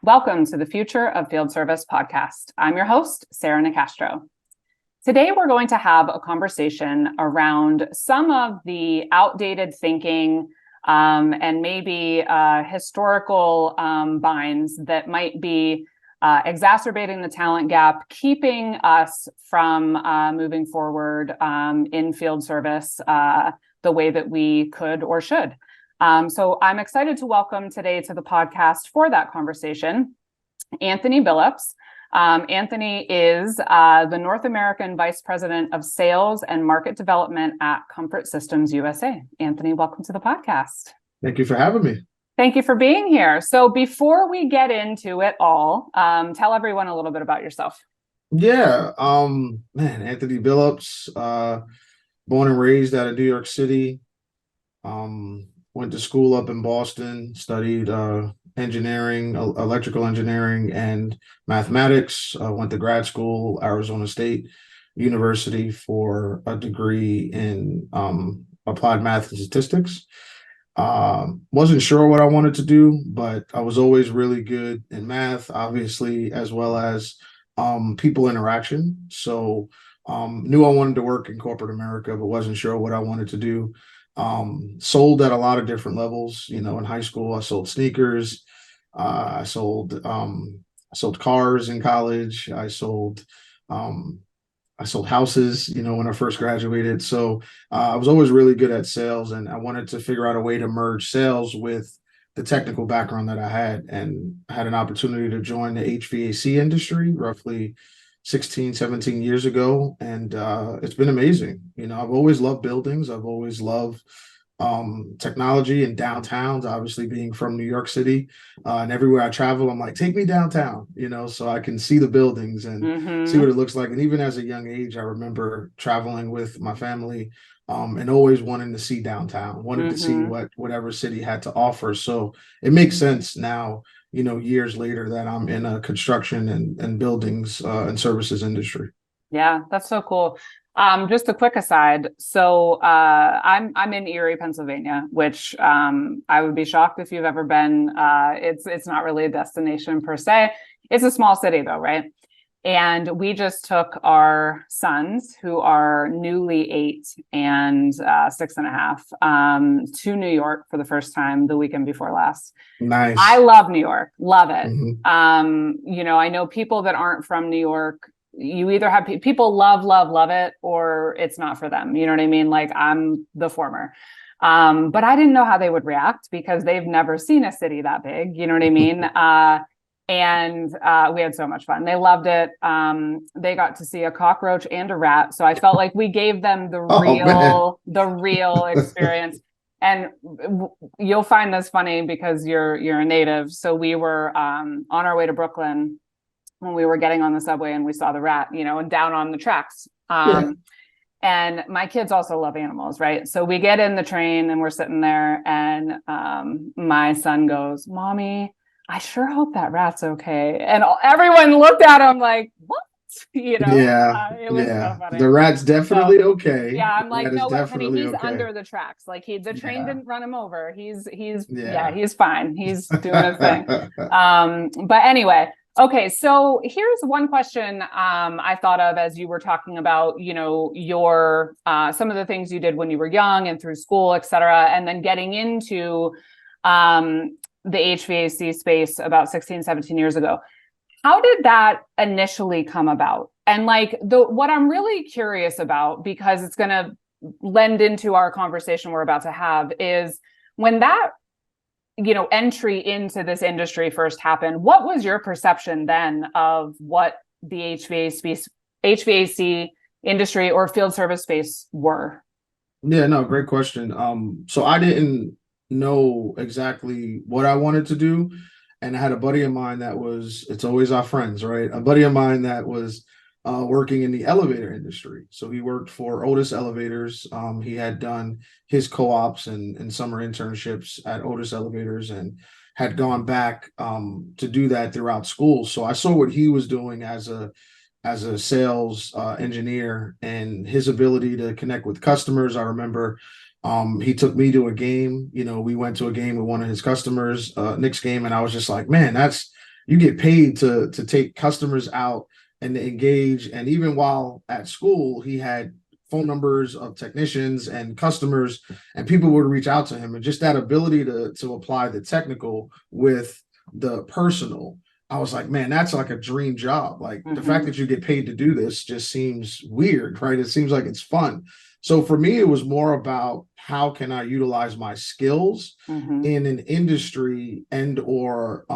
Welcome to the Future of Field Service podcast. I'm your host, Sarah Nicastro. Today, we're going to have a conversation around some of the outdated thinking and maybe historical binds that might be exacerbating the talent gap, keeping us from moving forward in field service the way that we could or should. So I'm excited to welcome today to the podcast for that conversation, Anthony Billups. Anthony is the North American Vice President of Sales and Market Development at Comfort Systems USA. Anthony, welcome to the podcast. Thank you for having me. Thank you for being here. So before we get into it all, tell everyone a little bit about yourself. Yeah, Anthony Billups, born and raised out of New York City. Went to school up in Boston, studied engineering, electrical engineering, and mathematics. Went to grad school, Arizona State University, for a degree in applied math and statistics. Wasn't sure what I wanted to do, but I was always really good in math, obviously, as well as people interaction. So knew I wanted to work in corporate America, but wasn't sure what I wanted to do. Sold at a lot of different levels. In high school, I sold sneakers. I sold cars in college. I sold houses, when I first graduated. So I was always really good at sales, and I wanted to figure out a way to merge sales with the technical background that I had, and I had an opportunity to join the HVAC industry roughly 16, 17 years ago. And it's been amazing. I've always loved buildings. I've always loved technology and downtowns, obviously being from New York City. And everywhere I travel, I'm like, take me downtown, so I can see the buildings and see what it looks like. And even as a young age, I remember traveling with my family and always wanting to see downtown, wanted to see whatever city had to offer. So it makes sense now, years later, that I'm in a construction and buildings and services industry. Yeah, that's so cool. Just a quick aside. So I'm in Erie, Pennsylvania, which I would be shocked if you've ever been. It's not really a destination per se. It's a small city though, right? And we just took our sons, who are newly 8 and 6.5, to New York for the first time the weekend before last. Nice. I love New York. Love it. I know people that aren't from New York. You either have people love it, or it's not for them. You know what I mean? Like, I'm the former. But I didn't know how they would react because they've never seen a city that big. You know what I mean? And we had so much fun. They loved it. They got to see a cockroach and a rat. So I felt like we gave them the real experience. And you'll find this funny because you're a native. So we were on our way to Brooklyn when we were getting on the subway, and we saw the rat, and down on the tracks. And my kids also love animals, right? So we get in the train and we're sitting there, and my son goes, "Mommy, I sure hope that rat's okay." And everyone looked at him like, "What?" It was so funny. The rat's definitely okay. Yeah, I'm like, no, honey, he's okay. Under the tracks. Like, the train didn't run him over. He's fine. He's doing his thing. But anyway, okay. So here's one question I thought of as you were talking about, your some of the things you did when you were young and through school, et cetera, and then getting into the HVAC space about 16, 17 years ago. How did that initially come about? And what I'm really curious about, because it's going to lend into our conversation we're about to have, is when that, entry into this industry first happened, what was your perception then of what the HVAC industry or field service space were? Yeah, no, great question. So I didn't know exactly what I wanted to do. And I had a buddy of mine it's always our friends, right? A buddy of mine that was working in the elevator industry. So he worked for Otis Elevators. He had done his co-ops and summer internships at Otis Elevators, and had gone back to do that throughout school. So I saw what he was doing as a sales engineer, and his ability to connect with customers. I remember he took me to a game. We went to a game with one of his customers, Knicks game, and I was just like, man, that's you get paid to take customers out and to engage. And even while at school, he had phone numbers of technicians and customers, and people would reach out to him. And just that ability to apply the technical with the personal, I was like, man, that's like a dream job. Like the fact that you get paid to do this just seems weird, right? It seems like it's fun. So for me, it was more about how can I utilize my skills in an industry and or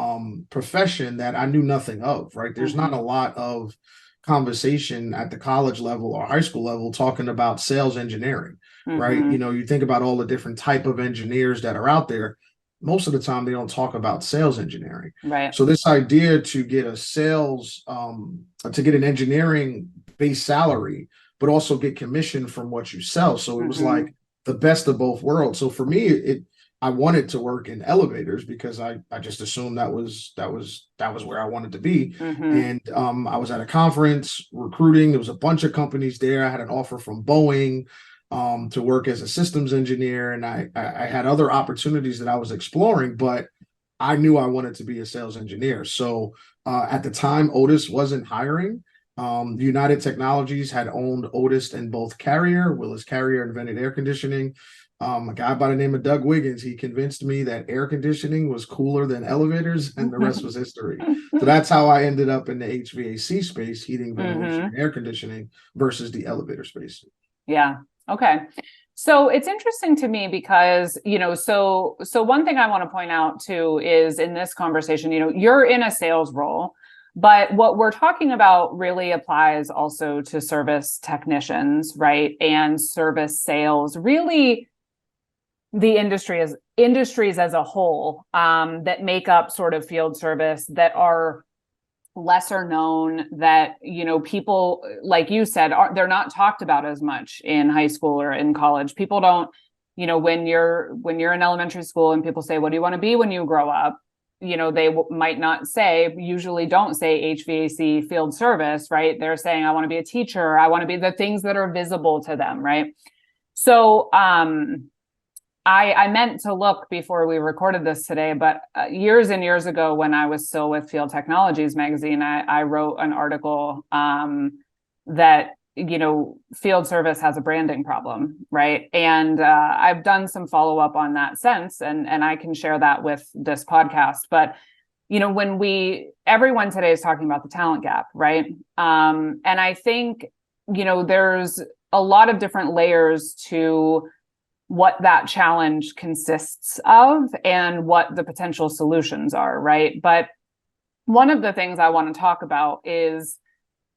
profession that I knew nothing of, right? There's not a lot of conversation at the college level or high school level talking about sales engineering, right? You know, you think about all the different type of engineers that are out there. Most of the time they don't talk about sales engineering. Right. So this idea to get a sales, to get an engineering base salary, but also get commission from what you sell. So it was like the best of both worlds. So for me, I wanted to work in elevators because I just assumed that was where I wanted to be. And I was at a conference recruiting. There was a bunch of companies there. I had an offer from Boeing to work as a systems engineer, and I had other opportunities that I was exploring, but I knew I wanted to be a sales engineer. So at the time, Otis wasn't hiring. United Technologies had owned Otis and both Carrier. Willis Carrier invented air conditioning. A guy by the name of Doug Wiggins, he convinced me that air conditioning was cooler than elevators, and the rest was history. So that's how I ended up in the HVAC space, heating, ventilation, and air conditioning versus the elevator space. Yeah. Okay. So it's interesting to me because, you know, so one thing I want to point out too is in this conversation, you know, you're in a sales role, but what we're talking about really applies also to service technicians, right? And service sales, really the industries as a whole that make up sort of field service that are lesser known, that, you know, people, like you said, they're not talked about as much in high school or in college. People don't, you know, when you're in elementary school and people say, what do you want to be when you grow up? You know, they might not say, usually don't say HVAC field service, right? They're saying, I want to be a teacher. I want to be the things that are visible to them, right? So, I meant to look before we recorded this today, but years and years ago, when I was still with Field Technologies magazine, I wrote an article that, you know, field service has a branding problem, right? And I've done some follow up on that since, and I can share that with this podcast. But, you know, everyone today is talking about the talent gap, right? And I think, you know, there's a lot of different layers to what that challenge consists of and what the potential solutions are, right? But one of the things I want to talk about is,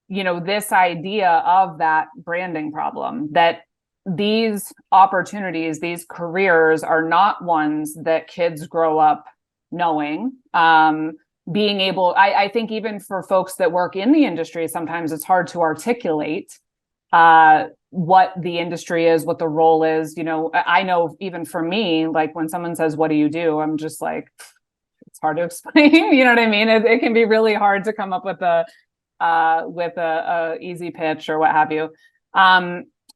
you know, this idea of that branding problem, that these opportunities, these careers are not ones that kids grow up knowing. Being able, I think even for folks that work in the industry, sometimes it's hard to articulate what the industry is, what the role is. You know, I know even for me, like when someone says, what do you do? I'm just like, it's hard to explain. You know what I mean? It can be really hard to come up with a easy pitch or what have you.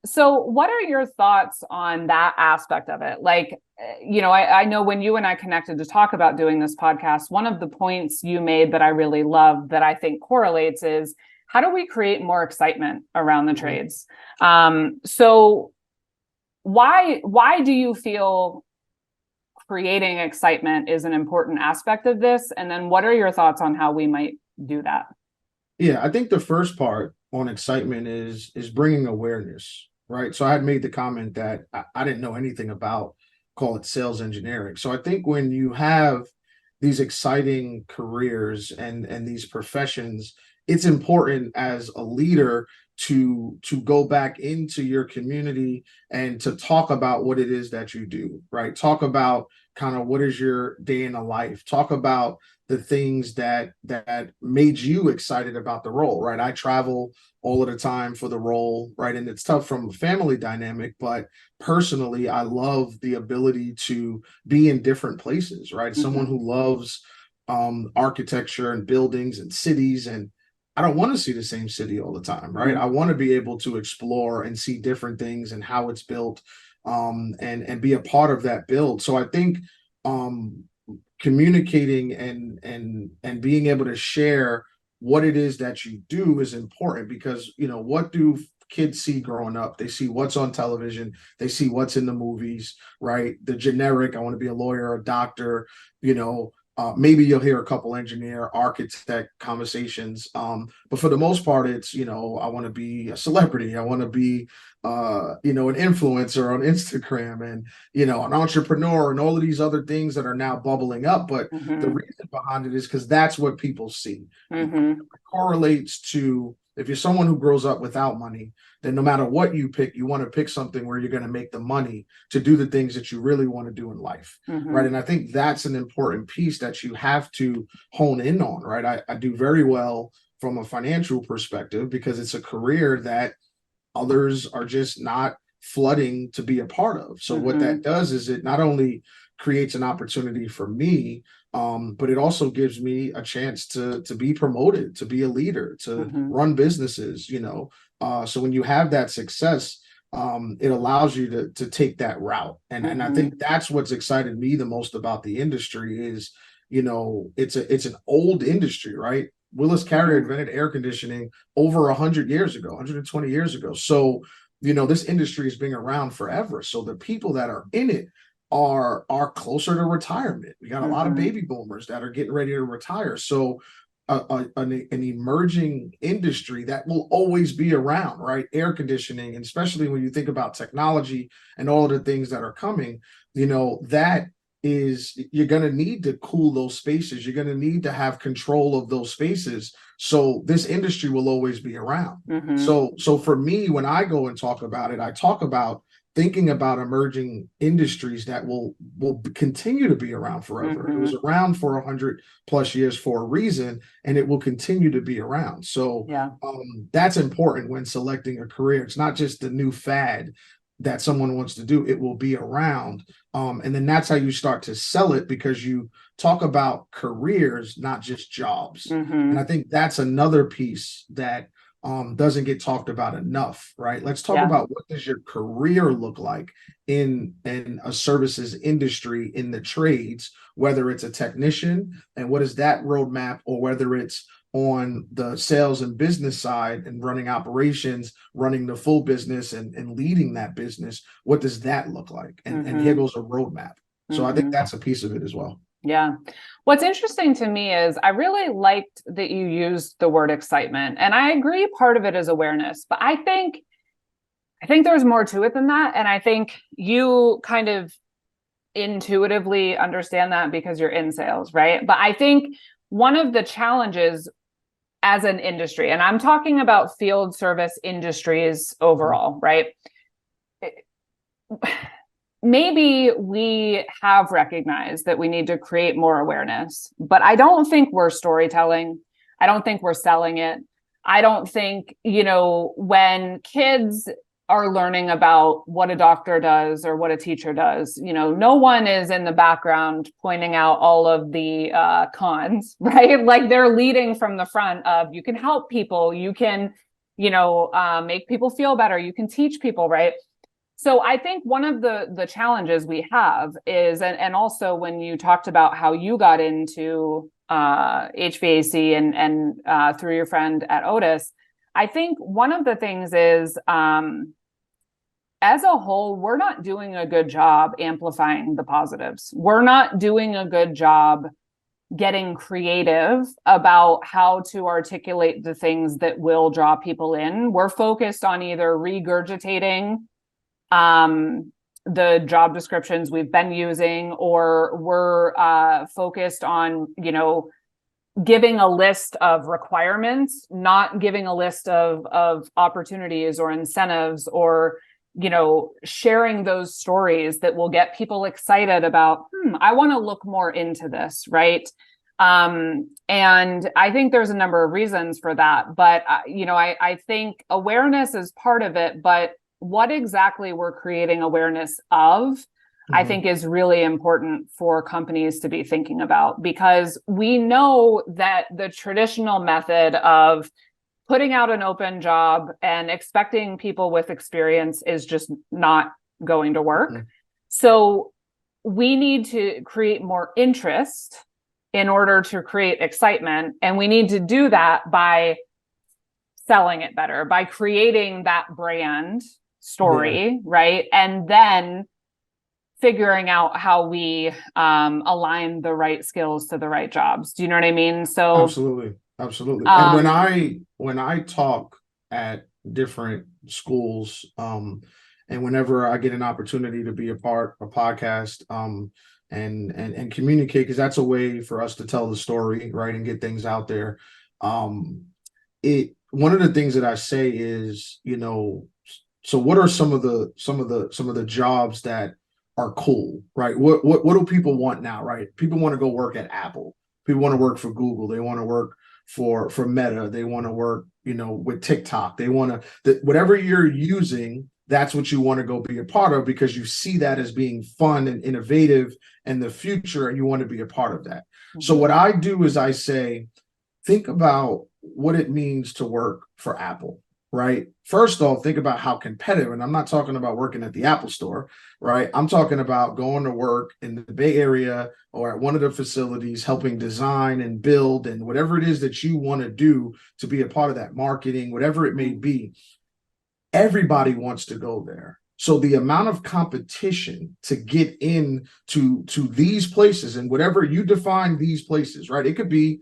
So what are your thoughts on that aspect of it? Like, you know, I know when you and I connected to talk about doing this podcast, one of the points you made that I really love that I think correlates is, how do we create more excitement around the trades? So why do you feel creating excitement is an important aspect of this? And then what are your thoughts on how we might do that? Yeah, I think the first part on excitement is bringing awareness, right? So I had made the comment that I didn't know anything about, call it sales engineering. So I think when you have these exciting careers and these professions, it's important as a leader to go back into your community and to talk about what it is that you do, right? Talk about kind of what is your day in the life. Talk about the things that made you excited about the role, right? I travel all of the time for the role, right? And it's tough from a family dynamic, but personally, I love the ability to be in different places, right? Someone who loves architecture and buildings and cities, and I don't want to see the same city all the time, right? I want to be able to explore and see different things and how it's built, and be a part of that build. So I think communicating and being able to share what it is that you do is important, because what do kids see growing up? They see what's on television, they see what's in the movies, right? The generic, I want to be a lawyer, a doctor, maybe you'll hear a couple engineer, architect conversations. But for the most part, it's, I want to be a celebrity. I want to be, an influencer on Instagram, and, an entrepreneur, and all of these other things that are now bubbling up. But the reason behind it is because that's what people see. It correlates to, if you're someone who grows up without money, then no matter what you pick, you want to pick something where you're going to make the money to do the things that you really want to do in life. Right. And I think that's an important piece that you have to hone in on. Right. I do very well from a financial perspective because it's a career that others are just not flooding to be a part of. So what that does is it not only creates an opportunity for me, but it also gives me a chance to be promoted, to be a leader, to run businesses, so when you have that success, it allows you to take that route. And I think that's what's excited me the most about the industry is, it's an old industry, right? Willis Carrier invented air conditioning over 100 years ago, 120 years ago. So, this industry has been around forever. So the people that are in it are closer to retirement. We got a lot of baby boomers that are getting ready to retire. So an emerging industry that will always be around, right? Air conditioning, and especially when you think about technology and all of the things that are coming, that is, you're going to need to cool those spaces. You're going to need to have control of those spaces. So this industry will always be around. So for me, when I go and talk about it, I talk about thinking about emerging industries that will continue to be around forever. It was around for 100+ years for a reason, and it will continue to be around. So that's important when selecting a career. It's not just the new fad that someone wants to do. It will be around. And then that's how you start to sell it, because you talk about careers, not just jobs. And I think that's another piece that doesn't get talked about enough, right? Let's talk about, what does your career look like in a services industry, in the trades, whether it's a technician, and what is that roadmap, or whether it's on the sales and business side and running operations, running the full business and leading that business. What does that look like? And here goes a roadmap. So I think that's a piece of it as well. Yeah. What's interesting to me is I really liked that you used the word excitement, and I agree part of it is awareness, but I think there's more to it than that. And I think you kind of intuitively understand that because you're in sales, right? But I think one of the challenges as an industry, and I'm talking about field service industries overall, right? Maybe we have recognized that we need to create more awareness, but I don't think we're storytelling. I don't think we're selling it. I don't think, when kids are learning about what a doctor does or what a teacher does, no one is in the background pointing out all of the cons, right? Like, they're leading from the front of, you can help people, you can, make people feel better, you can teach people, right? So I think one of the challenges we have is, and also when you talked about how you got into HVAC and through your friend at Otis, I think one of the things is, as a whole, we're not doing a good job amplifying the positives. We're not doing a good job getting creative about how to articulate the things that will draw people in. We're focused on either regurgitating the job descriptions we've been using, or we're focused on, giving a list of requirements, not giving a list of opportunities or incentives, or, sharing those stories that will get people excited about, I want to look more into this, right? And I think there's a number of reasons for that, but, I think awareness is part of it, but what exactly we're creating awareness of, I think, is really important for companies to be thinking about, because we know that the traditional method of putting out an open job and expecting people with experience is just not going to work. So we need to create more interest in order to create excitement. And we need to do that by selling it better, by creating that brand story, right? And then figuring out how we align the right skills to the right jobs. Do you know what I mean? So absolutely. And when I talk at different schools, and whenever I get an opportunity to be a part of a podcast, and communicate, because that's a way for us to tell the story, right, and get things out there. One of the things that I say is, so what are some of the jobs that are cool, right? What do people want now, right? People want to go work at Apple. People want to work for Google. They want to work for Meta. They want to work, with TikTok. They want to, whatever you're using, that's what you want to go be a part of, because you see that as being fun and innovative in the future, and you want to be a part of that. Mm-hmm. So what I do is I say, think about what it means to work for Apple, right? First off, think about how competitive, and I'm not talking about working at the Apple store, right? I'm talking about going to work in the Bay Area or at one of the facilities, helping design and build and whatever it is that you want to do to be a part of that marketing, whatever it may be. Everybody wants to go there. So the amount of competition to get in to these places, and whatever you define these places, right? It could be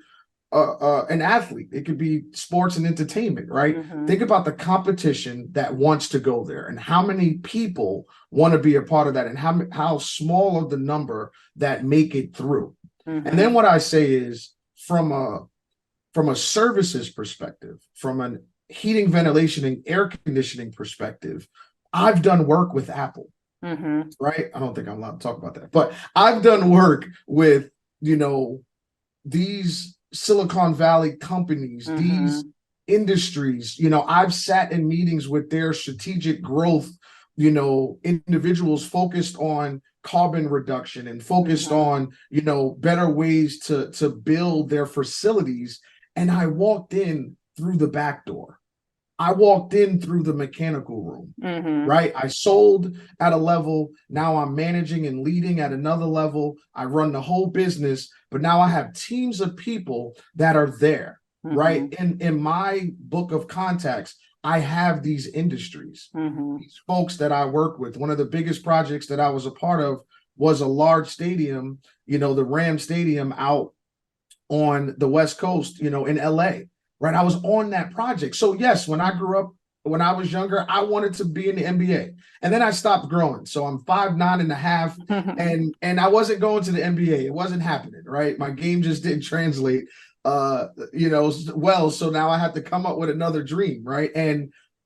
an athlete. It could be sports and entertainment, right? Mm-hmm. Think about the competition that wants to go there, and how many people want to be a part of that, and how small of the number that make it through. Mm-hmm. And then what I say is, from a services perspective, from an heating, ventilation, and air conditioning perspective, I've done work with Apple, mm-hmm. right? I don't think I'm allowed to talk about that, but I've done work with, these Silicon Valley companies, mm-hmm. these industries. I've sat in meetings with their strategic growth, individuals focused on carbon reduction and focused mm-hmm. on, better ways to build their facilities. And I walked in through the back door. I walked in through the mechanical room, mm-hmm. right? I sold at a level. Now I'm managing and leading at another level. I run the whole business, but now I have teams of people that are there, mm-hmm. right? In my book of contacts, I have these industries, mm-hmm. these folks that I work with. One of the biggest projects that I was a part of was a large stadium, the Ram Stadium out on the West Coast, in LA. Right. I was on that project. So yes, when I grew up, when I was younger, I wanted to be in the NBA, and then I stopped growing. So I'm 5'9.5", and I wasn't going to the NBA. It wasn't happening. Right. My game just didn't translate, well. So now I have to come up with another dream. Right.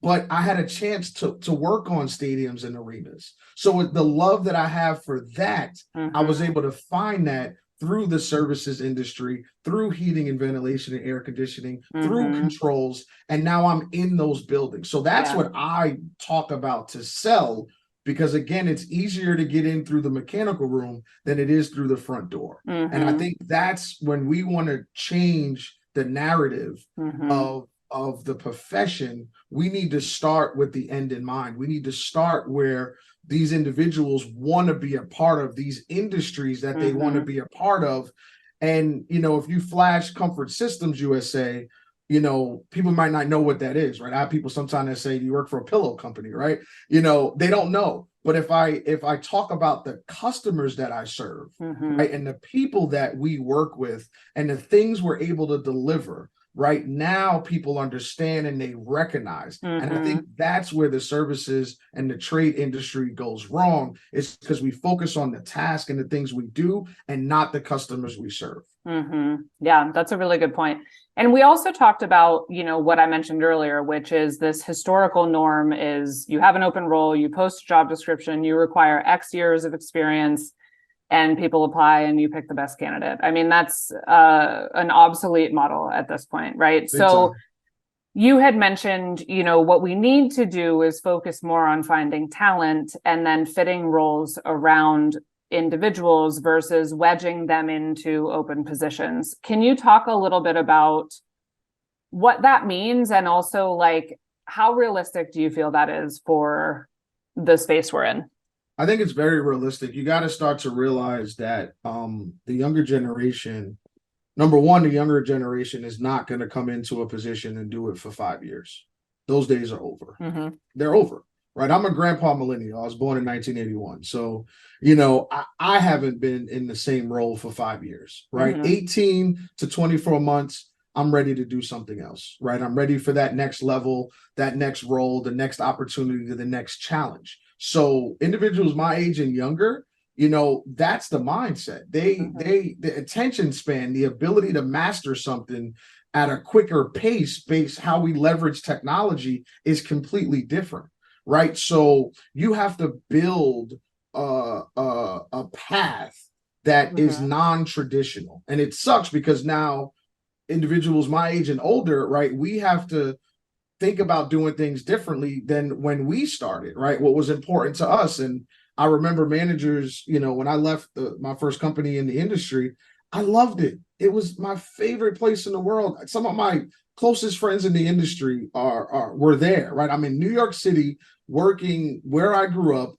But I had a chance to work on stadiums and arenas. So with the love that I have for that, mm-hmm. I was able to find that through the services industry, through heating and ventilation and air conditioning, mm-hmm. through controls, and now I'm in those buildings. So that's what I talk about to sell, because again, it's easier to get in through the mechanical room than it is through the front door. Mm-hmm. And I think that's when we want to change the narrative mm-hmm. of the profession. We need to start with the end in mind. We need to start where these individuals want to be a part of these industries that they mm-hmm. want to be a part of. And, if you flash Comfort Systems USA, people might not know what that is, right? I have people sometimes that say, do you work for a pillow company, right? They don't know. But if I talk about the customers that I serve, mm-hmm. right, and the people that we work with and the things we're able to deliver, right now, people understand and they recognize. Mm-hmm. And I think that's where the services and the trade industry goes wrong. It's because we focus on the task and the things we do and not the customers we serve. Mm-hmm. Yeah, that's a really good point. And we also talked about, what I mentioned earlier, which is this historical norm is you have an open role, you post a job description, you require X years of experience, and people apply and you pick the best candidate. I mean, that's an obsolete model at this point, right? So you had mentioned, what we need to do is focus more on finding talent and then fitting roles around individuals versus wedging them into open positions. Can you talk a little bit about what that means, and also how realistic do you feel that is for the space we're in? I think it's very realistic. You got to start to realize that the younger generation, number one, the younger generation is not going to come into a position and do it for 5 years. Those days are over. Mm-hmm. They're over, right? I'm a grandpa millennial. I was born in 1981. So, I haven't been in the same role for 5 years, right? Mm-hmm. 18 to 24 months, I'm ready to do something else, right? I'm ready for that next level, that next role, the next opportunity, the next challenge. So individuals my age and younger, that's the mindset. The attention span, the ability to master something at a quicker pace based how we leverage technology is completely different, right? So you have to build a path that is non-traditional. And it sucks because now individuals my age and older, right, we have to think about doing things differently than when we started, right? What was important to us. And I remember managers, when I left my first company in the industry, I loved it. It was my favorite place in the world. Some of my closest friends in the industry were there, right? I'm in New York City working where I grew up,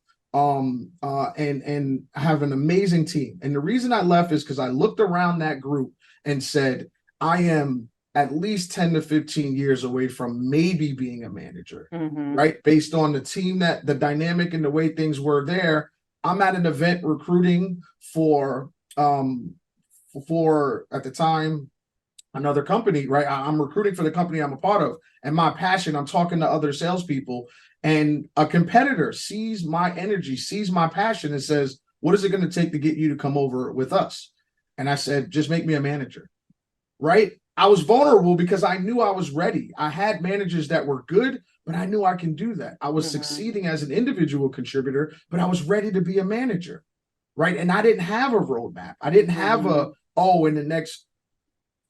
and have an amazing team. And the reason I left is because I looked around that group and said, I am at least 10 to 15 years away from maybe being a manager, right? Based on the team, that the dynamic and the way things were there. I'm at an event recruiting for at the time, another company, right? I'm recruiting for the company I'm a part of, and my passion, I'm talking to other salespeople, and a competitor sees my energy, sees my passion, and says, what is it going to take to get you to come over with us? And I said, just make me a manager, right? I was vulnerable because I knew I was ready. I had managers that were good, but I knew I can do that. I was succeeding as an individual contributor, but I was ready to be a manager, right? And I didn't have a roadmap. I didn't have in the next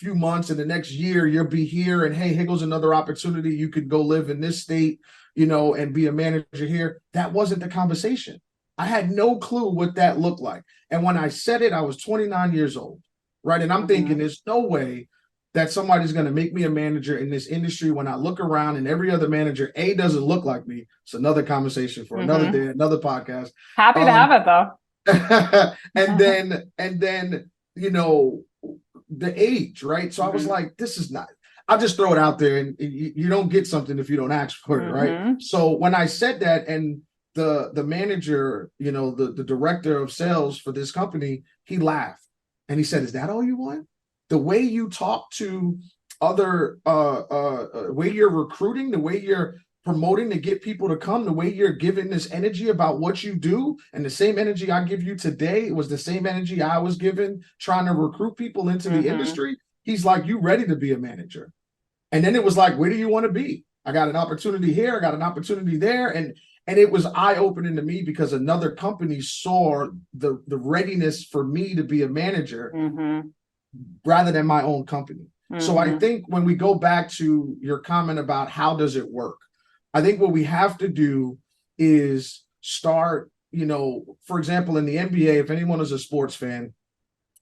few months, in the next year, you'll be here, and hey, here goes another opportunity. You could go live in this state, and be a manager here. That wasn't the conversation. I had no clue what that looked like. And when I said it, I was 29 years old, right? And I'm thinking, there's no way that somebody's going to make me a manager in this industry when I look around and every other manager, doesn't look like me. It's another conversation for another day, another podcast. Happy to have it though. and then, the age, right? So I was like, this is not, I'll just throw it out there, and you don't get something if you don't ask for it, right? So when I said that, and the manager, the director of sales for this company, he laughed and he said, is that all you want? The way you talk to other, way you're recruiting, the way you're promoting to get people to come, the way you're giving this energy about what you do, and the same energy I give you today was the same energy I was given trying to recruit people into the industry. He's like, you ready to be a manager? And then it was like, where do you want to be? I got an opportunity here. I got an opportunity there. And it was eye-opening to me because another company saw the readiness for me to be a manager rather than my own company. So I think when we go back to your comment about how does it work, I think what we have to do is start, for example, in the NBA, if anyone is a sports fan,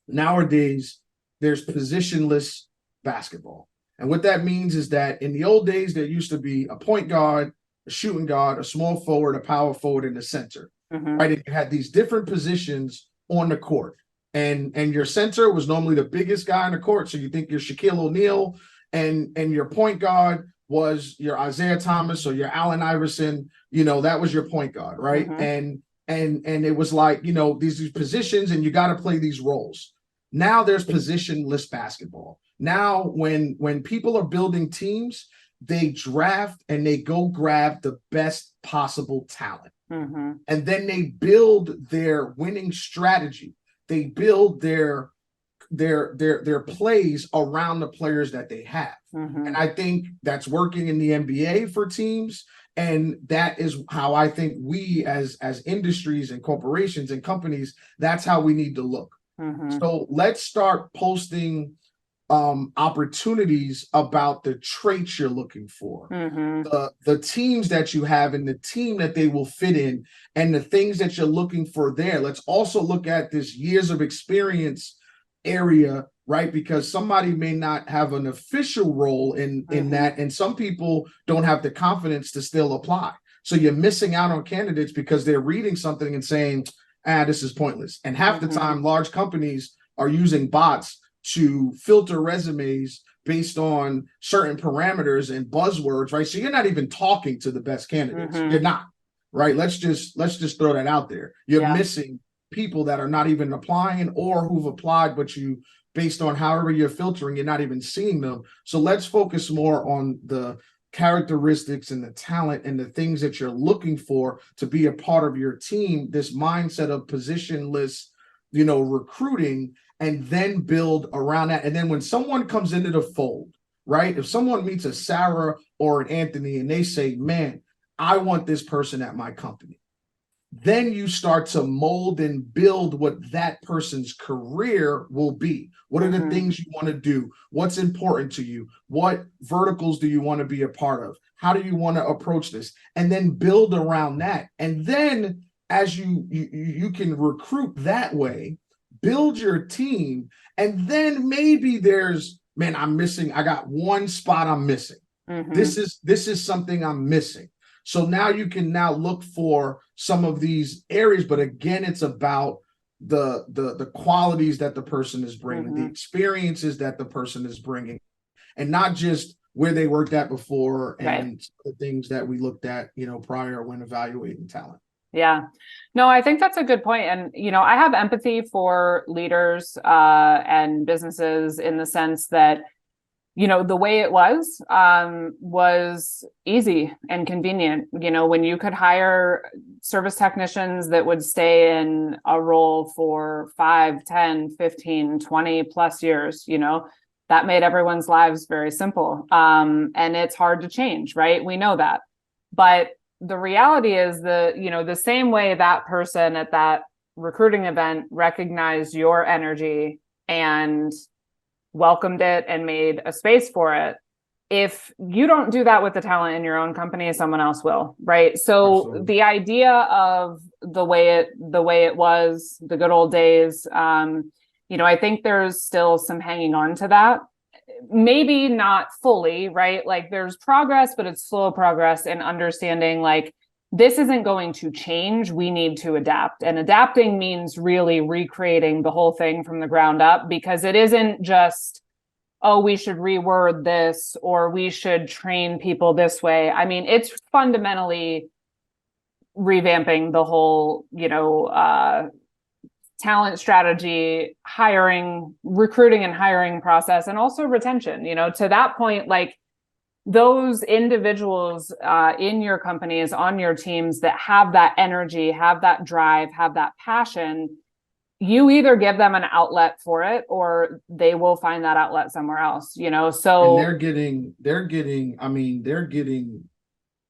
nowadays there's positionless basketball. And what that means is that in the old days, there used to be a point guard, a shooting guard, a small forward, a power forward, and a center, right? And you had these different positions on the court. And your center was normally the biggest guy on the court. So you think you're Shaquille O'Neal, and your point guard was your Isaiah Thomas or your Allen Iverson, that was your point guard, right? And it was like, these positions, and you got to play these roles. Now there's positionless basketball. Now when people are building teams, they draft and they go grab the best possible talent. And then they build their winning strategy. They build their plays around the players that they have. And I think that's working in the NBA for teams. And that is how I think we as industries and corporations and companies, that's how we need to look. So let's start posting opportunities about the traits you're looking for, the teams that you have and the team that they will fit in, and the things that you're looking for there. Let's also look at this years of experience area, right? Because somebody may not have an official role in that, and some people don't have the confidence to still apply. So you're missing out on candidates because they're reading something and saying, this is pointless. And half the time, large companies are using bots to filter resumes based on certain parameters and buzzwords, right? So you're not even talking to the best candidates. You're not, right? Let's just throw that out there. You're missing people that are not even applying or who've applied, but you, based on however you're filtering, you're not even seeing them. So let's focus more on the characteristics and the talent and the things that you're looking for to be a part of your team, this mindset of positionless, recruiting, and then build around that. And then when someone comes into the fold, right? If someone meets a Sarah or an Anthony and they say, man, I want this person at my company, then you start to mold and build what that person's career will be. What are the things you want to do? What's important to you? What verticals do you want to be a part of? How do you want to approach this? And then build around that. And then as you can recruit that way, build your team. And then maybe there's, man, I got one spot I'm missing. This is something I'm missing. So now you can now look for some of these areas, but again, it's about the qualities that the person is bringing, the experiences that the person is bringing, and not just where they worked at before and the things that we looked at, prior when evaluating talent. Yeah, no, I think that's a good point. And, I have empathy for leaders and businesses in the sense that, the way it was easy and convenient. When you could hire service technicians that would stay in a role for 5, 10, 15, 20 plus years, that made everyone's lives very simple. And it's hard to change, right? We know that. But the reality is the same way that person at that recruiting event recognized your energy and welcomed it and made a space for it. If you don't do that with the talent in your own company, someone else will, right? So absolutely. The idea of the way it was, the good old days, I think there's still some hanging on to that. Maybe not fully, right? Like there's progress, but it's slow progress in understanding like this isn't going to change. We need to adapt. And adapting means really recreating the whole thing from the ground up, because it isn't just, oh, we should reword this or we should train people this way. I mean, it's fundamentally revamping the whole, talent strategy, recruiting and hiring process, and also retention, to that point, like those individuals in your companies, on your teams that have that energy, have that drive, have that passion, you either give them an outlet for it or they will find that outlet somewhere else, so. And they're getting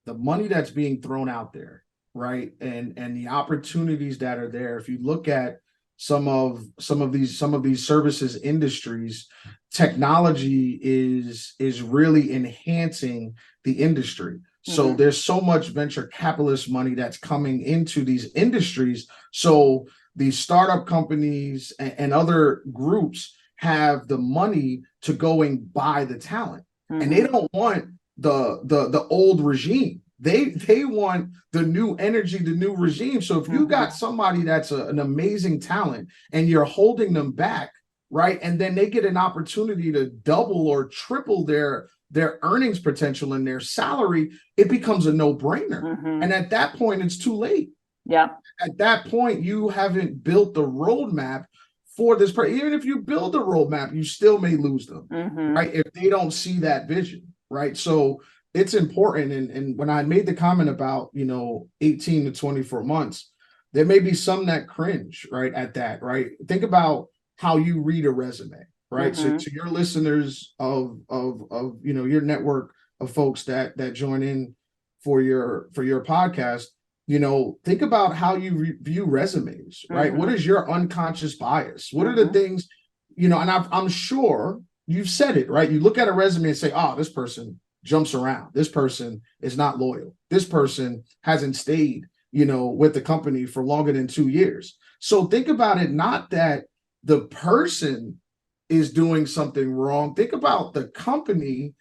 the money that's being thrown out there, right? And the opportunities that are there. If you look at some of these services industries, technology is really enhancing the industry. So there's so much venture capitalist money that's coming into these industries. So these startup companies and other groups have the money to go and buy the talent, and they don't want the old regime. They want the new energy, the new regime. So if you got somebody that's an amazing talent and you're holding them back, right, and then they get an opportunity to double or triple their earnings potential and their salary, it becomes a no-brainer. And at that point, it's too late. Yeah. At that point, you haven't built the roadmap for this. Even if you build a roadmap, you still may lose them, right? If they don't see that vision, right? So it's important. And when I made the comment about, 18 to 24 months, there may be some that cringe, right, at that, right? Think about how you read a resume, right? So to your listeners of your network of folks that join in for your podcast, think about how you view resumes, right? What is your unconscious bias? What are the things, and I'm sure you've said it, right? You look at a resume and say, oh, this person jumps around. This person is not loyal. This person hasn't stayed, with the company for longer than 2 years. So think about it, not that the person is doing something wrong. Think about the company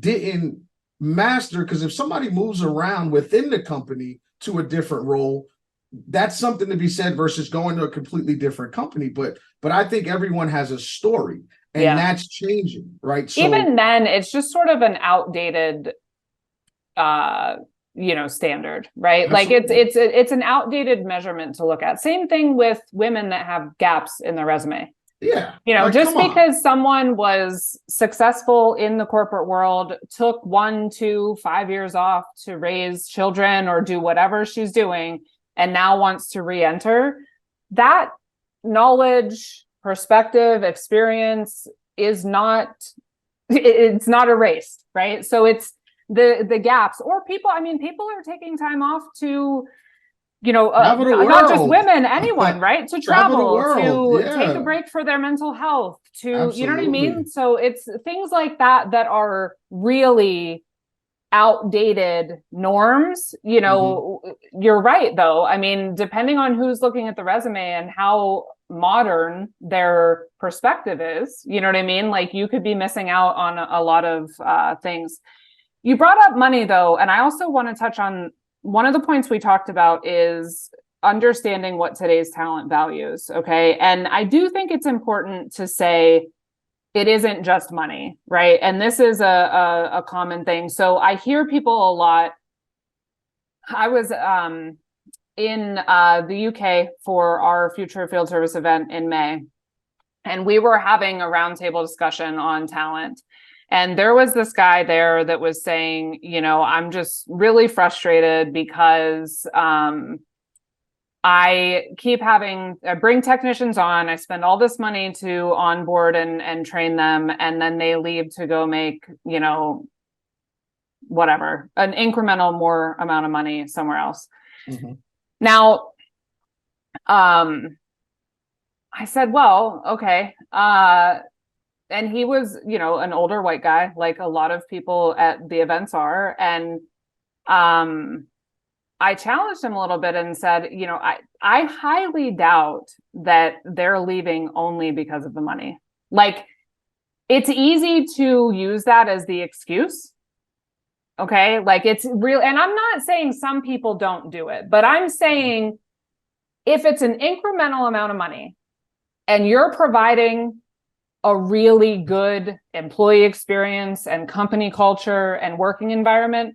didn't master, because if somebody moves around within the company to a different role, that's something to be said versus going to a completely different company. But I think everyone has a story, and that's changing, right? So even then, it's just sort of an outdated standard, right? Absolutely. Like it's an outdated measurement to look at. Same thing with women that have gaps in their resume. Yeah. Just because someone was successful in the corporate world, took 1, 2, 5 years off to raise children or do whatever she's doing, and now wants to re-enter, that knowledge, perspective, experience is it's not erased, right? So it's the gaps, or people are taking time off to not just women, anyone, right? To travel to take a break for their mental health, to Absolutely. You know what I mean? So it's things like that are really outdated norms. You're right, though. I mean, depending on who's looking at the resume and how modern their perspective is, you know what I mean? Like, you could be missing out on a lot of things. You brought up money, though, and I also want to touch on one of the points we talked about is understanding what today's talent values. Okay. And I do think it's important to say it isn't just money, right? And this is a common thing. So I hear people a lot. I was in the UK for our Future Field Service event in May, and we were having a roundtable discussion on talent. And there was this guy there that was saying, I'm just really frustrated because I bring technicians on, I spend all this money to onboard and train them, and then they leave to go make, whatever, an incremental more amount of money somewhere else. Mm-hmm. Now, I said, well, okay. And he was, an older white guy, like a lot of people at the events are. And I challenged him a little bit and said, I highly doubt that they're leaving only because of the money. Like, it's easy to use that as the excuse. Okay. Like, it's real. And I'm not saying some people don't do it, but I'm saying if it's an incremental amount of money and you're providing a really good employee experience and company culture and working environment,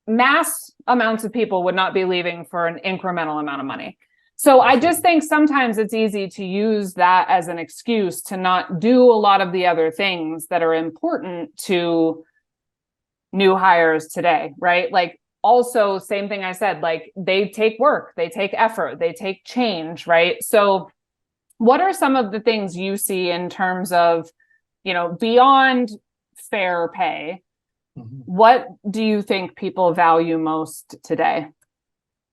mass amounts of people would not be leaving for an incremental amount of money. So I just think sometimes it's easy to use that as an excuse to not do a lot of the other things that are important to new hires today, right? Like, also, same thing I said, like, they take work, they take effort, they take change, right? So what are some of the things you see in terms of, beyond fair pay? Mm-hmm. What do you think people value most today?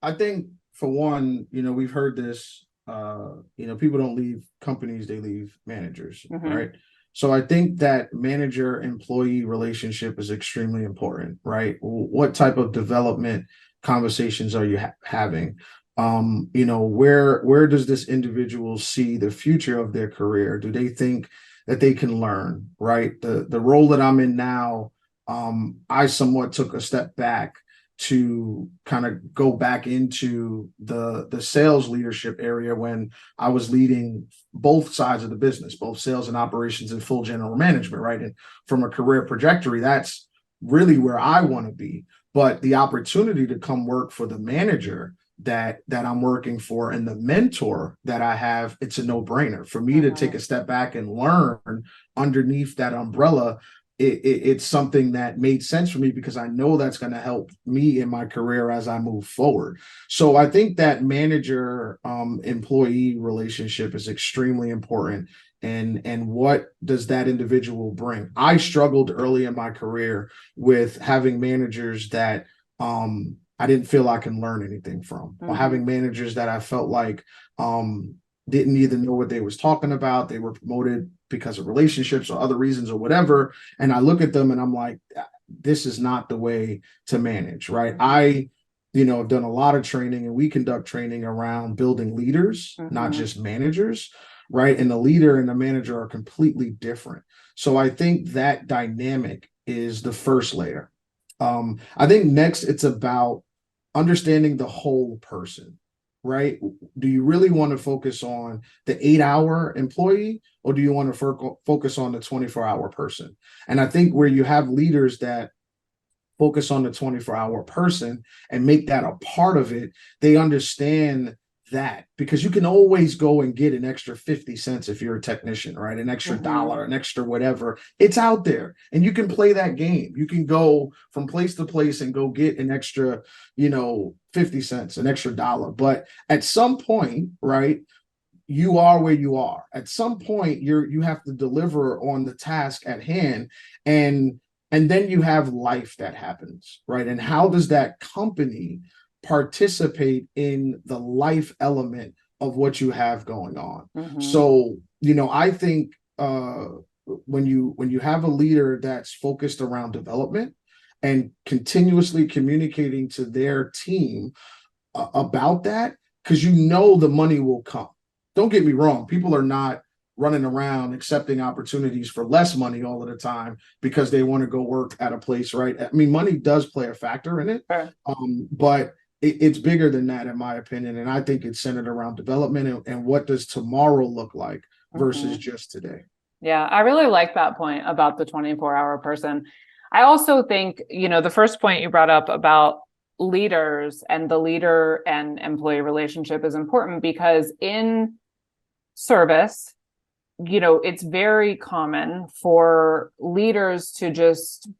I think, for one, we've heard this, people don't leave companies, they leave managers, mm-hmm. right? So I think that manager-employee relationship is extremely important, right? What type of development conversations are you having? Where does this individual see the future of their career? Do they think that they can learn, right? The role that I'm in now, I somewhat took a step back to kind of go back into the sales leadership area when I was leading both sides of the business, both sales and operations and full general management, right? And from a career trajectory, that's really where I want to be. But the opportunity to come work for the manager that I'm working for and the mentor that I have, it's a no-brainer for me to take a step back and learn underneath that umbrella. It's something that made sense for me because I know that's going to help me in my career as I move forward. So I think that manager employee relationship is extremely important. And what does that individual bring? I struggled early in my career with having managers that I didn't feel I can learn anything from, or having managers that I felt like didn't either know what they was talking about. They were promoted because of relationships or other reasons or whatever. And I look at them and I'm like, this is not the way to manage, right? I, have done a lot of training, and we conduct training around building leaders, not just managers, right? And the leader and the manager are completely different. So I think that dynamic is the first layer. I think next it's about understanding the whole person, right? Do you really want to focus on the 8-hour employee, or do you want to focus on the 24-hour person? And I think where you have leaders that focus on the 24-hour person and make that a part of it, they understand that, because you can always go and get an extra 50 cents if you're a technician, right? An extra dollar, an extra whatever. It's out there and you can play that game. You can go from place to place and go get an extra, 50 cents, an extra dollar. But at some point, right, you are where you are. At some point, you have to deliver on the task at hand, and then you have life that happens, right? And how does that company participate in the life element of what you have going on? So, I think when you have a leader that's focused around development and continuously communicating to their team about that, because the money will come. Don't get me wrong, people are not running around accepting opportunities for less money all of the time because they want to go work at a place, right? I mean, money does play a factor in it, but it's bigger than that, in my opinion. And I think it's centered around development and what does tomorrow look like versus just today. Yeah, I really like that point about the 24-hour person. I also think, the first point you brought up about leaders and the leader and employee relationship is important, because in service, it's very common for leaders to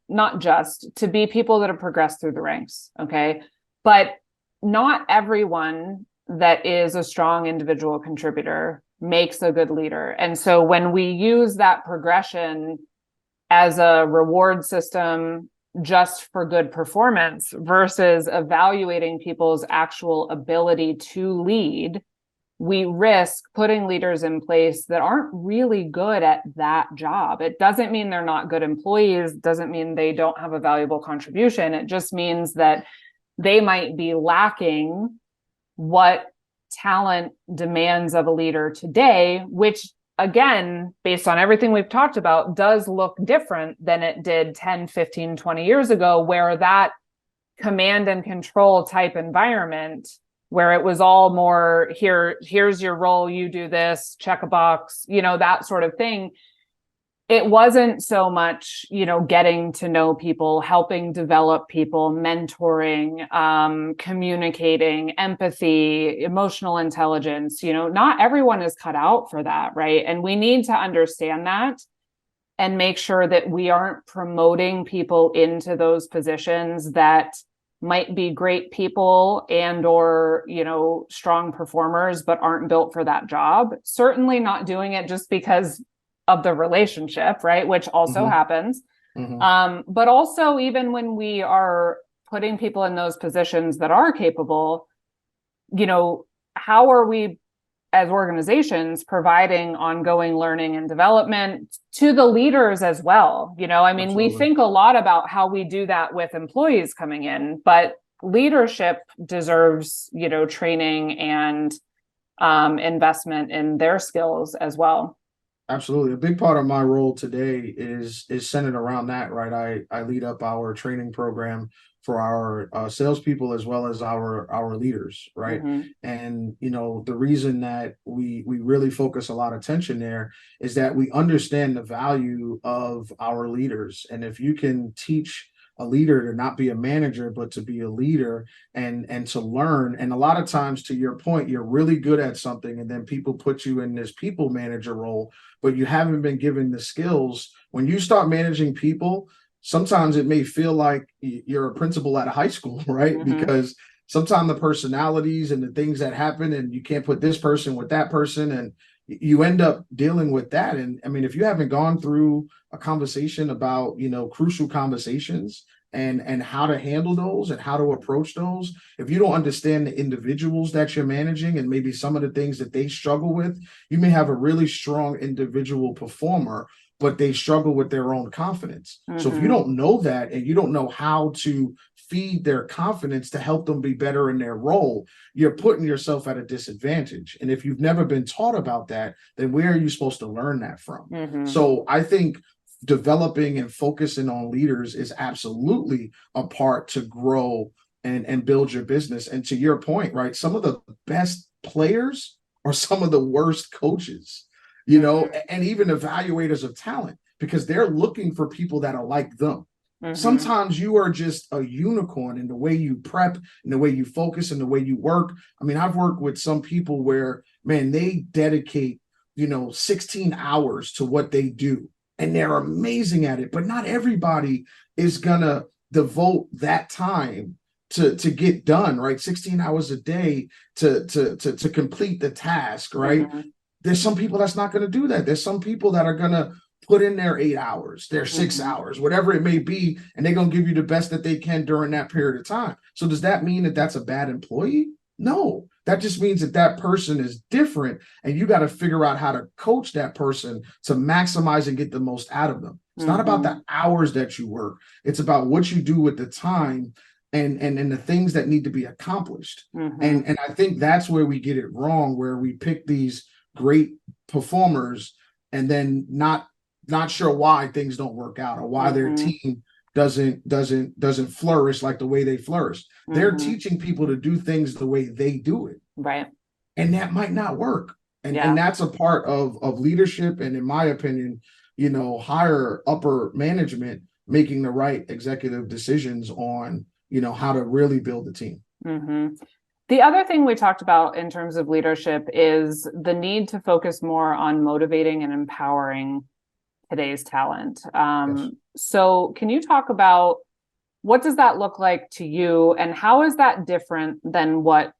not just to be people that have progressed through the ranks. Okay. But not everyone that is a strong individual contributor makes a good leader. And so when we use that progression as a reward system just for good performance versus evaluating people's actual ability to lead, we risk putting leaders in place that aren't really good at that job. It doesn't mean they're not good employees, doesn't mean they don't have a valuable contribution. It just means that they might be lacking what talent demands of a leader today, which, again, based on everything we've talked about, does look different than it did 10, 15, 20 years ago, where that command and control type environment, where it was all more here's your role, you do this, check a box, that sort of thing. It wasn't so much, getting to know people, helping develop people, mentoring, communicating, empathy, emotional intelligence. Not everyone is cut out for that, right? And we need to understand that and make sure that we aren't promoting people into those positions that might be great people or strong performers, but aren't built for that job. Certainly not doing it just because of the relationship, right? Which also happens. But also, even when we are putting people in those positions that are capable, how are we as organizations providing ongoing learning and development to the leaders as well? Absolutely. We think a lot about how we do that with employees coming in, but leadership deserves, training and investment in their skills as well. Absolutely. A big part of my role today is centered around that, right? I lead up our training program for our salespeople as well as our leaders, right? And the reason that we really focus a lot of attention there is that we understand the value of our leaders, and if you can teach a leader to not be a manager, but to be a leader and to learn. And a lot of times, to your point, you're really good at something, and then people put you in this people manager role, but you haven't been given the skills. When you start managing people, sometimes it may feel like you're a principal at a high school, right? Because sometimes the personalities and the things that happen, and you can't put this person with that person, and you end up dealing with that. And I mean, if you haven't gone through a conversation about, crucial conversations and how to handle those and how to approach those, if you don't understand the individuals that you're managing and maybe some of the things that they struggle with, you may have a really strong individual performer, but they struggle with their own confidence. So if you don't know that and you don't know how to feed their confidence to help them be better in their role, you're putting yourself at a disadvantage. And if you've never been taught about that, then where are you supposed to learn that from? So I think developing and focusing on leaders is absolutely a part to grow and build your business. And to your point, right, some of the best players are some of the worst coaches, you know, and even evaluators of talent, because they're looking for people that are like them. Sometimes you are just a unicorn in the way you prep, in the way you focus, in the way you work. I mean, I've worked with some people where, man, they dedicate, 16 hours to what they do, and they're amazing at it. But not everybody is gonna devote that time to get done, right? 16 hours a day to complete the task, right? There's some people that's not going to do that. There's some people that are going to put in their 8 hours, their 6 hours, whatever it may be, and they're going to give you the best that they can during that period of time. So does that mean that that's a bad employee? No, that just means that that person is different, and you got to figure out how to coach that person to maximize and get the most out of them. It's not about the hours that you work. It's about what you do with the time and the things that need to be accomplished. And I think that's where we get it wrong, where we pick these great performers and then not sure why things don't work out or why their team doesn't flourish like the way they flourish. They're teaching people to do things the way they do it. Right. And that might not work. And that's a part of leadership. And in my opinion, higher upper management making the right executive decisions on, how to really build the team. The other thing we talked about in terms of leadership is the need to focus more on motivating and empowering today's talent. So can you talk about what does that look like to you, and how is that different than what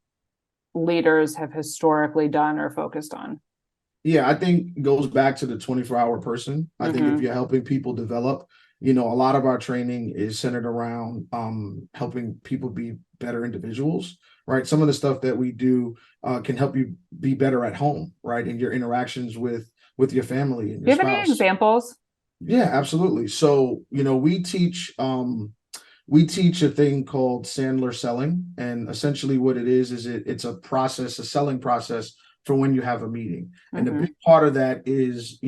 leaders have historically done or focused on? Yeah, I think it goes back to the 24-hour person. I think if you're helping people develop, a lot of our training is centered around helping people be better individuals, right? Some of the stuff that we do can help you be better at home, right? In your interactions with your family and your spouse. Do you have any examples? Yeah, absolutely. So, we teach a thing called Sandler Selling. And essentially what it is it's a process, a selling process for when you have a meeting. And the big part of that is,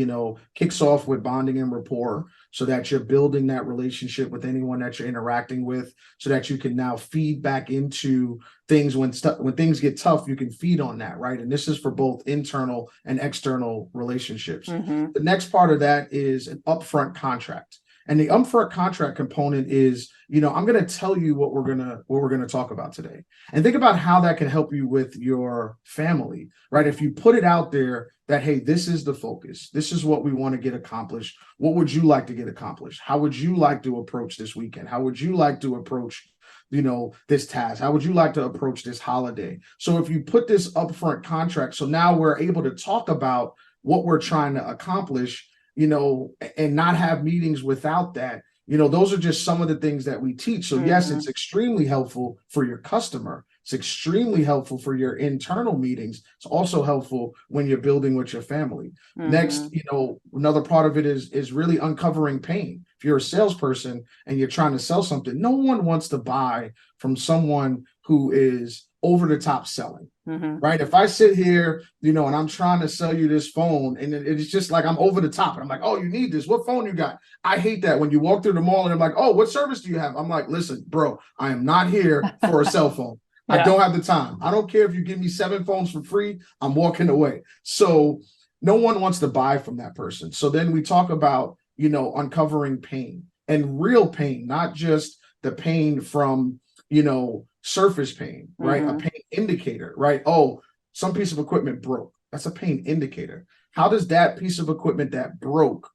kicks off with bonding and rapport, so that you're building that relationship with anyone that you're interacting with, so that you can now feed back into things when things get tough, you can feed on that, right? And this is for both internal and external relationships. The next part of that is an upfront contract. And the upfront contract component is, I'm going to tell you what we're going to talk about today. And think about how that can help you with your family, right? If you put it out there that, hey, this is the focus. This is what we want to get accomplished. What would you like to get accomplished? How would you like to approach this weekend? How would you like to approach, this task? How would you like to approach this holiday? So if you put this upfront contract, so now we're able to talk about what we're trying to accomplish, and not have meetings without that. Those are just some of the things that we teach. So yes, it's extremely helpful for your customer. It's extremely helpful for your internal meetings. It's also helpful when you're building with your family. Next, another part of it is really uncovering pain. If you're a salesperson and you're trying to sell something, no one wants to buy from someone who is over the top selling, right? If I sit here, and I'm trying to sell you this phone, and it's just like I'm over the top, and I'm like, oh, you need this. What phone you got? I hate that when you walk through the mall and they're like, oh, what service do you have? I'm like, listen, bro, I am not here for a cell phone. I don't have the time. I don't care if you give me 7 phones for free. I'm walking away. So no one wants to buy from that person. So then we talk about, uncovering pain, and real pain, not just the pain from, surface pain, right? A pain indicator, right? Oh, some piece of equipment broke. That's a pain indicator. How does that piece of equipment that broke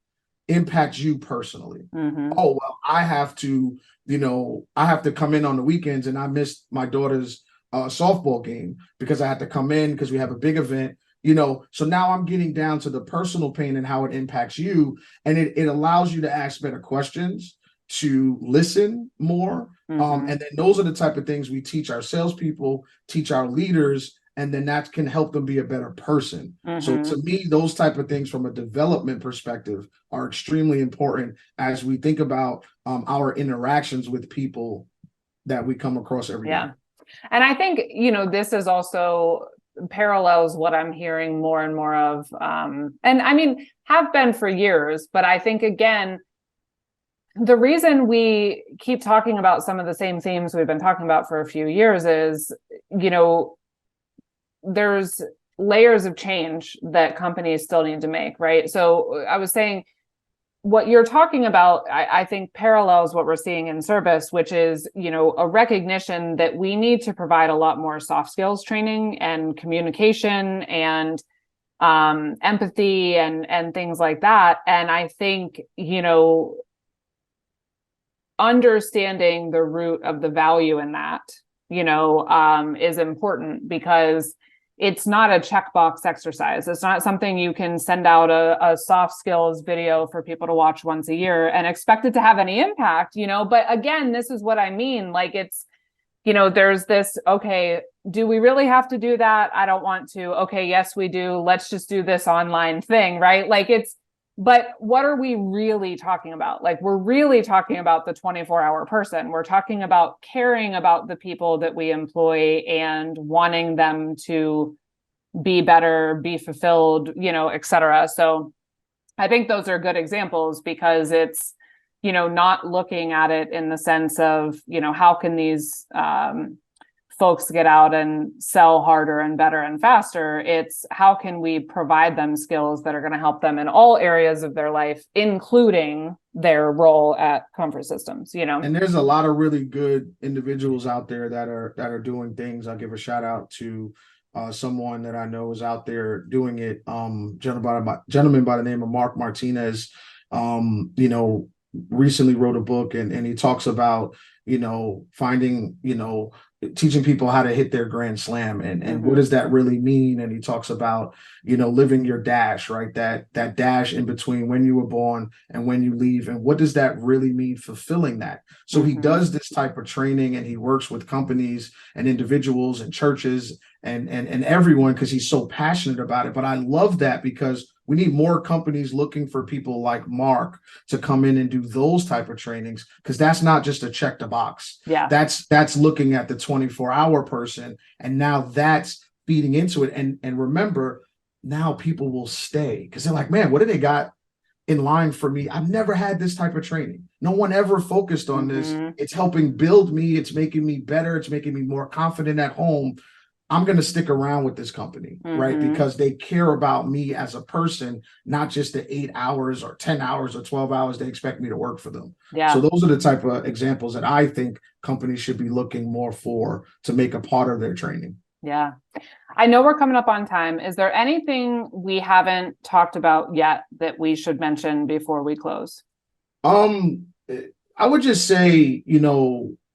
impact you personally? Oh, well, I have to come in on the weekends, and I missed my daughter's softball game because I had to come in because we have a big event. So now I'm getting down to the personal pain and how it impacts you. And it allows you to ask better questions, to listen more. And then those are the type of things we teach our salespeople, teach our leaders, and then that can help them be a better person. So to me, those type of things from a development perspective are extremely important as we think about our interactions with people that we come across every day. And I think, this is also parallels what I'm hearing more and more of, and I mean, have been for years, but I think, again, the reason we keep talking about some of the same themes we've been talking about for a few years is, there's layers of change that companies still need to make, right? So I was saying, what you're talking about, I think parallels what we're seeing in service, which is, a recognition that we need to provide a lot more soft skills training and communication and empathy and things like that. And I think, understanding the root of the value in that, is important, because it's not a checkbox exercise. It's not something you can send out a soft skills video for people to watch once a year and expect it to have any impact, but again, this is what I mean. Like, it's, there's this, okay, do we really have to do that? I don't want to. Okay, yes, we do. Let's just do this online thing, right? Like, but what are we really talking about? Like, we're really talking about the 24-hour person. We're talking about caring about the people that we employ and wanting them to be better, be fulfilled, et cetera. So I think those are good examples, because it's, not looking at it in the sense of, how can these folks get out and sell harder and better and faster. It's how can we provide them skills that are going to help them in all areas of their life, including their role at Comfort Systems, And there's a lot of really good individuals out there that are doing things. I'll give a shout out to someone that I know is out there doing it. Gentleman by the name of Martinez, recently wrote a book, and he talks about, finding, teaching people how to hit their grand slam, and what does that really mean? And he talks about, living your dash, right? That dash in between when you were born and when you leave, and what does that really mean, fulfilling that? So he does this type of training, and he works with companies and individuals and churches and everyone, because he's so passionate about it. But I love that, because we need more companies looking for people like Mark to come in and do those type of trainings, because that's not just a check the box. Yeah. That's looking at the 24-hour person, and now that's feeding into it. And remember, now people will stay, because they're like, man, what do they got in line for me? I've never had this type of training. No one ever focused on this. It's helping build me. It's making me better. It's making me more confident at home. I'm going to stick around with this company, right? Because they care about me as a person, not just the 8 hours or 10 hours or 12 hours they expect me to work for them. Yeah. So those are the type of examples that I think companies should be looking more for to make a part of their training. Yeah. I know we're coming up on time. Is there anything we haven't talked about yet that we should mention before we close? I would just say,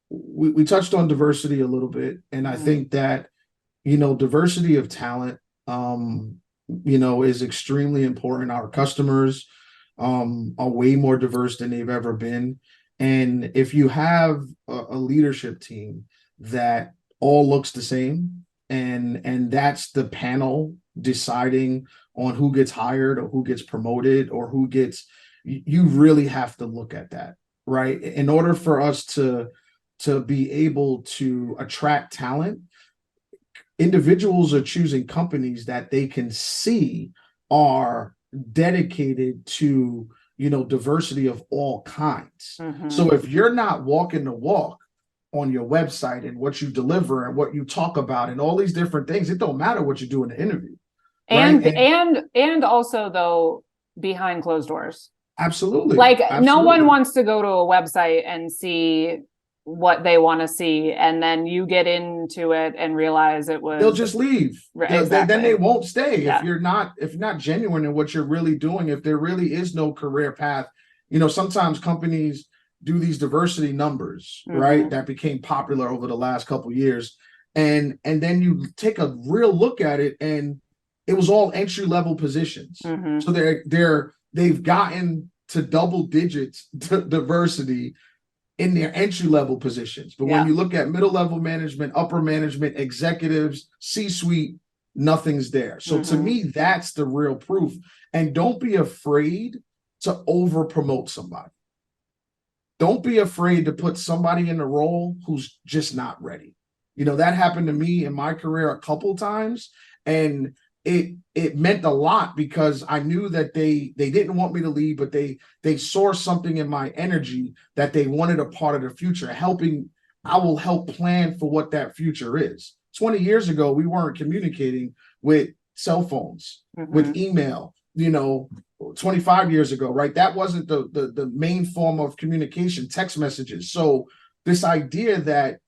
we touched on diversity a little bit, and I think that, diversity of talent, is extremely important. Our customers are way more diverse than they've ever been. And if you have a leadership team that all looks the same, and that's the panel deciding on who gets hired or who gets promoted or who gets, you really have to look at that, right? In order for us to be able to attract talent, individuals are choosing companies that they can see are dedicated to, diversity of all kinds. So if you're not walking the walk on your website and what you deliver and what you talk about and all these different things, it don't matter what you do in the interview. And right? and also, though, behind closed doors. Absolutely. Like, Absolutely. No one wants to go to a website and see what they want to see, and then you get into it and realize it was, they'll just leave. Exactly. Then they won't stay. Yeah. If you're not genuine in what you're really doing, if there really is no career path. Sometimes companies do these diversity numbers, right, that became popular over the last couple of years, and then you take a real look at it, and it was all entry level positions. So they've gotten to double digits diversity in their entry level positions. But when you look at middle level management, upper management, executives, C-suite, nothing's there. So to me, that's the real proof. And don't be afraid to over promote somebody. Don't be afraid to put somebody in a role who's just not ready. That happened to me in my career a couple times. And it meant a lot because I knew that they didn't want me to leave, but they saw something in my energy that they wanted a part of the future, helping. I will help plan for what that future is. 20 years ago, we weren't communicating with cell phones, with email, 25 years ago, right? That wasn't the main form of communication, text messages. So this idea that,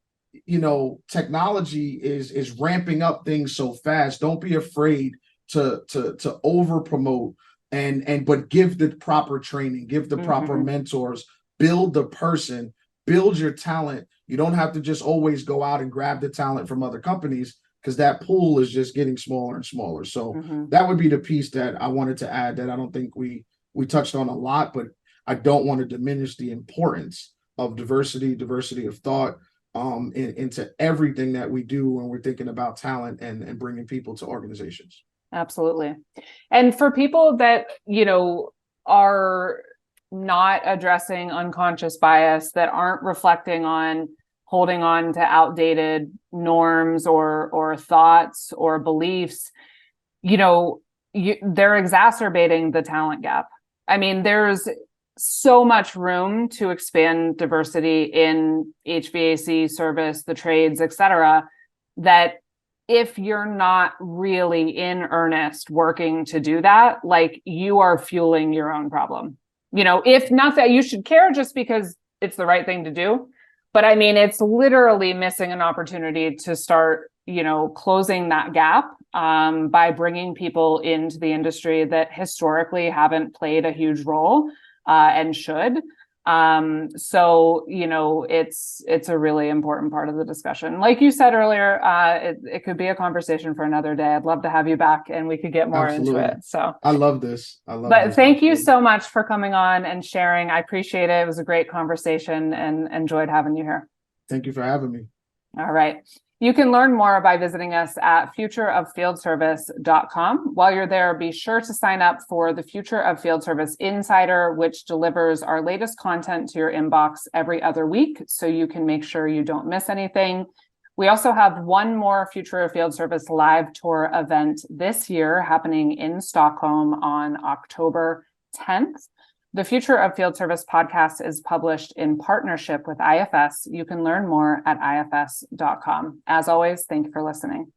technology is ramping up things so fast. Don't be afraid to over promote but give the proper training, give the proper mentors, build the person, build your talent. You don't have to just always go out and grab the talent from other companies, because that pool is just getting smaller and smaller. So that would be the piece that I wanted to add that I don't think we touched on a lot, but I don't want to diminish the importance of diversity of thought into everything that we do when we're thinking about talent and bringing people to organizations. Absolutely. And for people that, are not addressing unconscious bias, that aren't reflecting on holding on to outdated norms or thoughts or beliefs, they're exacerbating the talent gap. I mean, there's so much room to expand diversity in HVAC, service, the trades, et cetera, that if you're not really in earnest working to do that, like, you are fueling your own problem. If not that you should care just because it's the right thing to do. But I mean, it's literally missing an opportunity to start, closing that gap by bringing people into the industry that historically haven't played a huge role and should. So, it's a really important part of the discussion. Like you said earlier, it could be a conversation for another day. I'd love to have you back and we could get more into it. So I love this. But thank you so much for coming on and sharing. I appreciate it. It was a great conversation and enjoyed having you here. Thank you for having me. All right. You can learn more by visiting us at futureoffieldservice.com. While you're there, be sure to sign up for the Future of Field Service Insider, which delivers our latest content to your inbox every other week, so you can make sure you don't miss anything. We also have one more Future of Field Service live tour event this year happening in Stockholm on October 10th. The Future of Field Service podcast is published in partnership with IFS. You can learn more at ifs.com. As always, thank you for listening.